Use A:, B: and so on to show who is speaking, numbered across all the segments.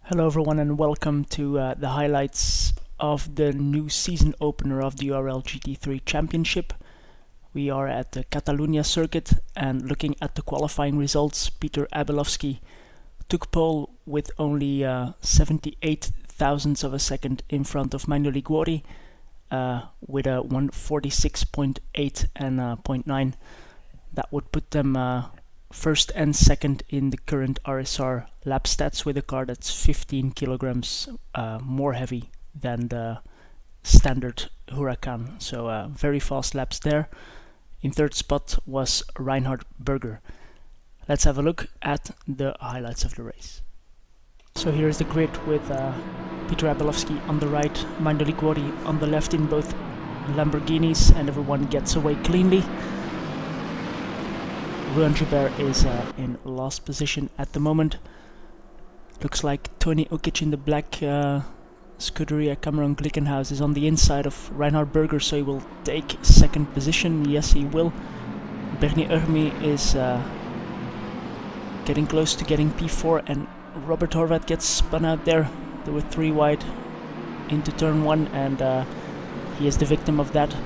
A: Hello everyone and welcome to the highlights of the new season opener of the URL-GT3 Championship. We are at the Catalunya circuit and looking at the qualifying results. Peter Abelovsky took pole with only 78 thousandths of a second in front of Manuel Liguori with a 146.8 and 0.9. That would put them first and second in the current RSR lap stats with a car that's 15 kilograms more heavy than the standard Huracan. So very fast laps there. In third spot was Reinhard Berger. Let's have a look at the highlights of the race. So here's the grid with Peter Abelovsky on the right, Manuel Liguori on the left in both Lamborghinis, and everyone gets away cleanly. Ruan Joubert is in last position at the moment. Looks like Tony Ukic in the black Scuderia Cameron Glickenhaus is on the inside of Reinhard Berger, so he will take second position. Yes, he will. Bernie Urmi is getting close to getting P4, and Robert Horvat gets spun out there. There were three wide into turn one, and he is the victim of that.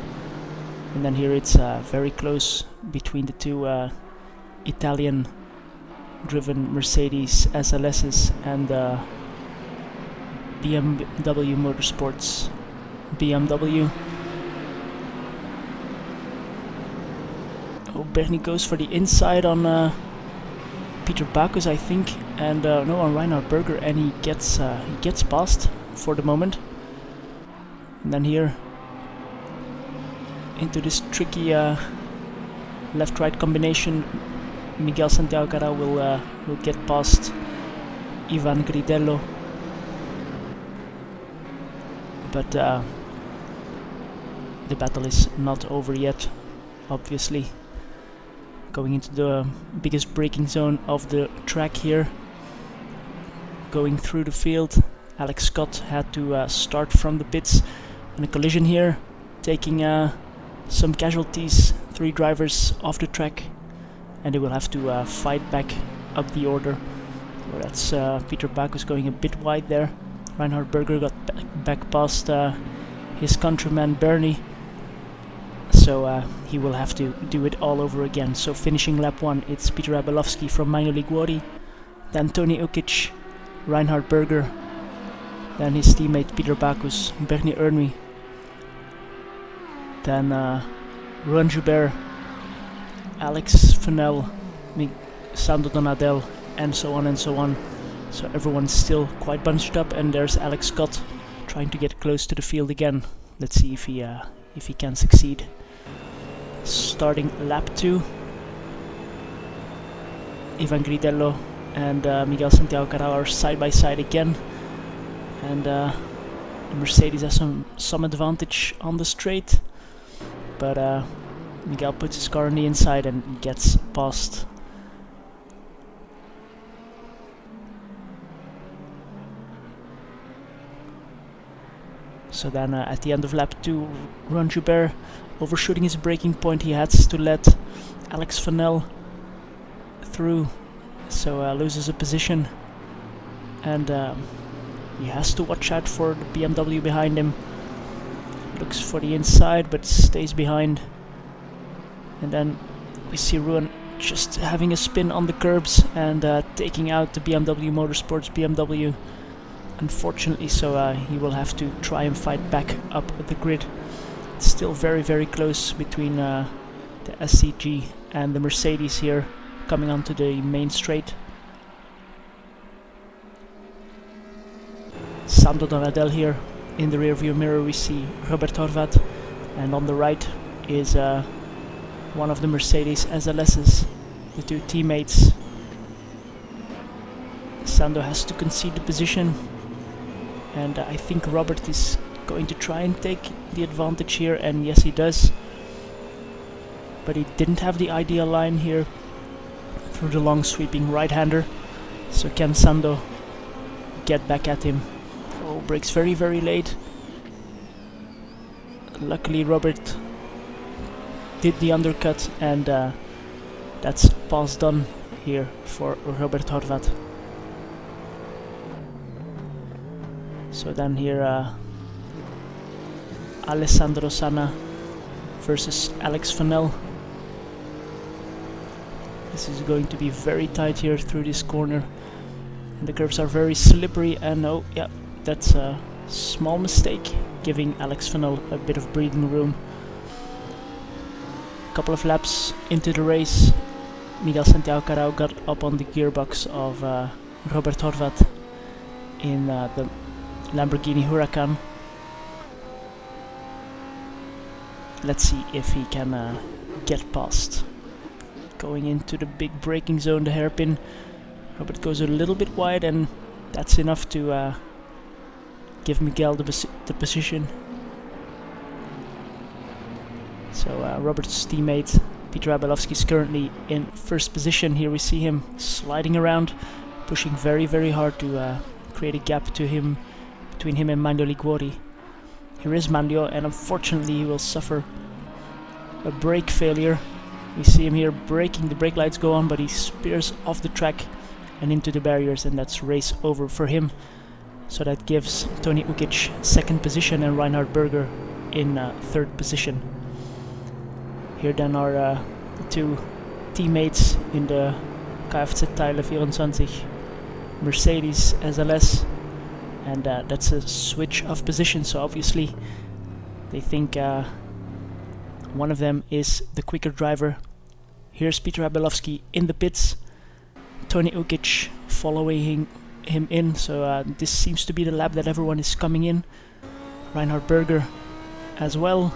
A: And then here it's very close between the two Italian-driven Mercedes SLSs and BMW Motorsports BMW. Oh, Bernie goes for the inside on Peter Backus, I think, and no, on Reinhard Berger, and he gets past for the moment. And then here into this tricky left-right combination, Miguel Santiago Cara will get past Ivan Gridello, but the battle is not over yet, obviously. Going into the biggest braking zone of the track here, going through the field. Alex Scott had to start from the pits in a collision here, taking some casualties, 3 drivers off the track, and they will have to fight back up the order. So that's Peter Backus going a bit wide there. Reinhard Berger got back past his countryman Bernie, so he will have to do it all over again. So finishing lap 1, it's Peter Abelovsky from Manuel Liguori, then Tony Ukic, Reinhard Berger, then his teammate Peter Backus, Bernie Urmi, then Ruan Joubert, Alex Fennell, Sandro Donadel, and so on and so on. So everyone's still quite bunched up, and there's Alex Scott trying to get close to the field again. Let's see if he can succeed. Starting lap 2, Ivan Gridello and Miguel Santiago Cara are side by side again, and the Mercedes has some advantage on the straight, but Miguel puts his car on the inside and gets past. So then at the end of lap 2, Ruan Joubert overshooting his braking point. He has to let Alex Fennell through, so loses a position, and he has to watch out for the BMW behind him. Looks for the inside but stays behind. And then we see Ruan just having a spin on the curbs and taking out the BMW Motorsports BMW, unfortunately, so he will have to try and fight back up the grid. It's still very, very close between the SCG and the Mercedes here, coming onto the main straight. Sandro Donadel here. In the rearview mirror we see Robert Horvat, and on the right is one of the Mercedes SLSs, the two teammates. Sandro has to concede the position, and I think Robert is going to try and take the advantage here, and yes, he does. But he didn't have the ideal line here through the long sweeping right-hander, so can Sandro get back at him? Oh, brakes very, very late. Luckily Robert did the undercut, and that's pass done here for Robert Horvat. So then here Alessandro Sanna versus Alex Fennell. This is going to be very tight here through this corner, and the curbs are very slippery. And oh yeah, that's a small mistake, giving Alex Fennell a bit of breathing room. Couple of laps into the race, Miguel Santiago Carao got up on the gearbox of Robert Horvat in the Lamborghini Huracan. Let's see if he can get past. Going into the big braking zone, the hairpin. Robert goes a little bit wide, and that's enough to give Miguel the position. So Robert's teammate Peter Abelovsky is currently in first position. Here we see him sliding around, pushing very, very hard to create a gap between him and Manlio Liguori. Here is Manlio, and unfortunately he will suffer a brake failure. We see him here braking, the brake lights go on, but he spears off the track and into the barriers, and that's race over for him. So that gives Tony Ukic second position and Reinhard Berger in third position. Here then are the two teammates in the Kfz Teile 24 Mercedes SLS, and that's a switch of position, so obviously they think one of them is the quicker driver. Here's Peter Abelovsky in the pits, Tony Ukic following him in, so this seems to be the lap that everyone is coming in. Reinhard Berger as well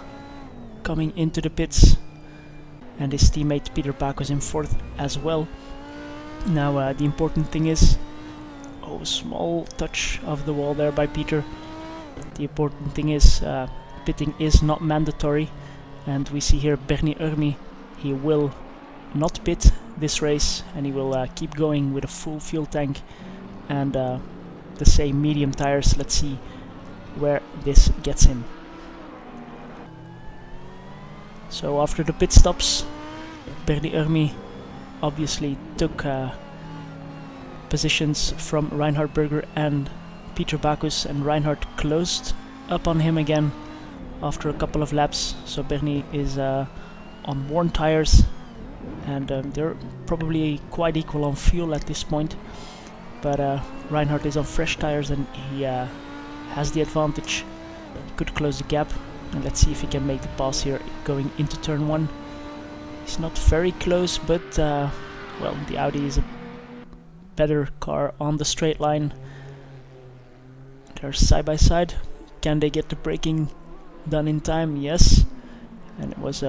A: coming into the pits, and his teammate Peter Pacos in fourth as well. Now the important thing is, oh, small touch of the wall there by Peter. The important thing is pitting is not mandatory, and we see here Bernie Urmi, he will not pit this race, and he will keep going with a full fuel tank and the same medium tires. Let's see where this gets him. So after the pit stops, Bernie Urmi obviously took positions from Reinhard Berger and Peter Bacchus, and Reinhard closed up on him again after a couple of laps. So Bernie is on worn tires, and they're probably quite equal on fuel at this point, but Reinhard is on fresh tires and he has the advantage. He could close the gap, and let's see if he can make the pass here going into turn 1. He's not very close, but well, the Audi is a better car on the straight line. They're side by side. Can they get the braking done in time? Yes. And it was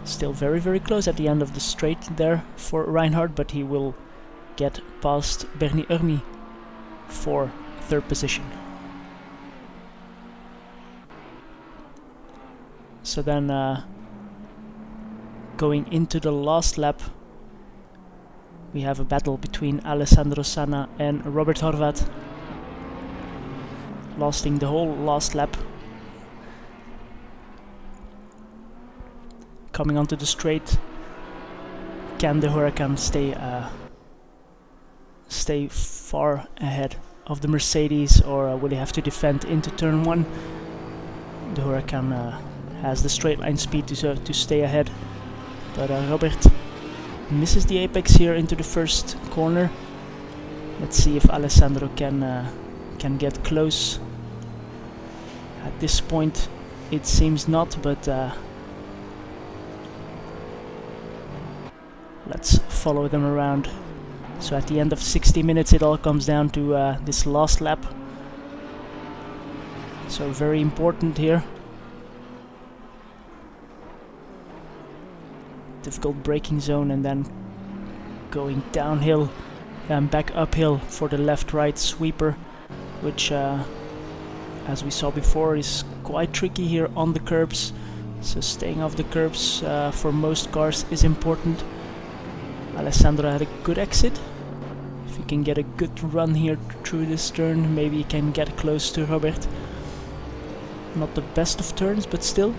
A: still very, very close at the end of the straight there for Reinhard, but he will get past Bernie Urmi for third position. So then going into the last lap, we have a battle between Alessandro Sanna and Robert Horvat, lasting the whole last lap. Coming onto the straight, can the Huracan stay far ahead of the Mercedes, or will he have to defend into turn 1? The Huracan has the straight line speed to stay ahead, but Robert misses the apex here into the first corner. Let's see if Alessandro can get close. At this point it seems not, but let's follow them around. So at the end of 60 minutes it all comes down to this last lap, so very important here. Difficult braking zone, and then going downhill and back uphill for the left-right sweeper, which as we saw before is quite tricky here on the curbs. So staying off the curbs for most cars is important. Alessandro had a good exit. If he can get a good run here through this turn, maybe he can get close to Robert. Not the best of turns, but still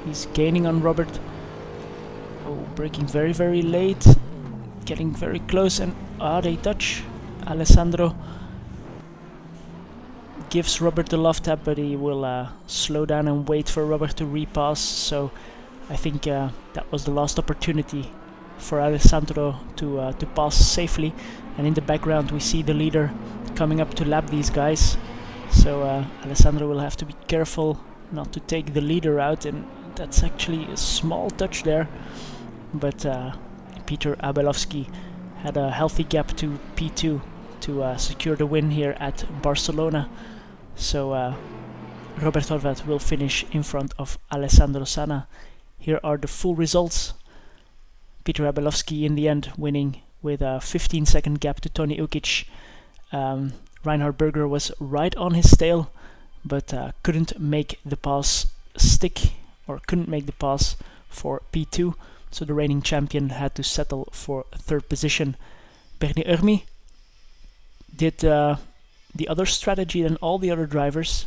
A: he's gaining on Robert. Oh, braking very, very late, getting very close, and they touch. Alessandro gives Robert the love tap, but he will slow down and wait for Robert to repass. So I think that was the last opportunity for Alessandro to pass safely. And in the background we see the leader coming up to lap these guys. So Alessandro will have to be careful not to take the leader out, and that's actually a small touch there. But Peter Abelovsky had a healthy gap to P2 to secure the win here at Barcelona. So Robert Horvat will finish in front of Alessandro Sana. Here are the full results. Peter Abelovsky in the end winning with a 15-second gap to Tony Ukic. Reinhard Berger was right on his tail, but couldn't make the pass stick, or couldn't make the pass for P2. So the reigning champion had to settle for third position. Bernie Urmi did the other strategy than all the other drivers,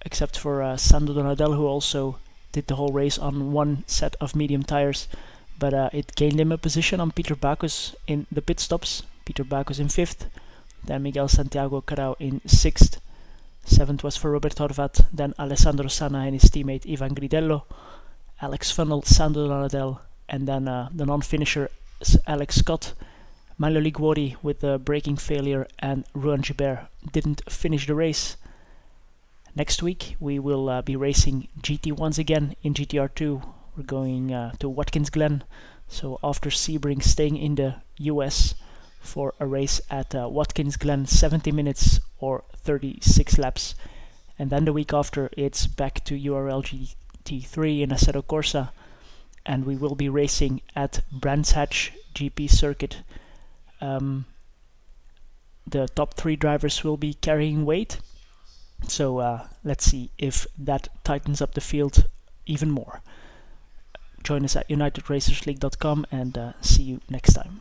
A: except for Sandro Donadel, who also did the whole race on one set of medium tires. But it gained him a position on Peter Backus in the pit stops. Peter Backus in 5th, then Miguel Santiago Carao in 6th. 7th was for Robert Horvat, then Alessandro Sana and his teammate Ivan Gridello, Alex Funnel, Sandro Donadel, and then the non-finisher Alex Scott. Milo Liguori with a braking failure, and Ruan Gibert didn't finish the race. Next week we will be racing GT1s again in GTR2. We're going to Watkins Glen, so after Sebring staying in the US for a race at Watkins Glen, 70 minutes or 36 laps. And then the week after it's back to URL-GT3 in Assetto Corsa, and we will be racing at Brands Hatch GP circuit. The top 3 drivers will be carrying weight, so let's see if that tightens up the field even more. Join us at unitedracersleague.com, and see you next time.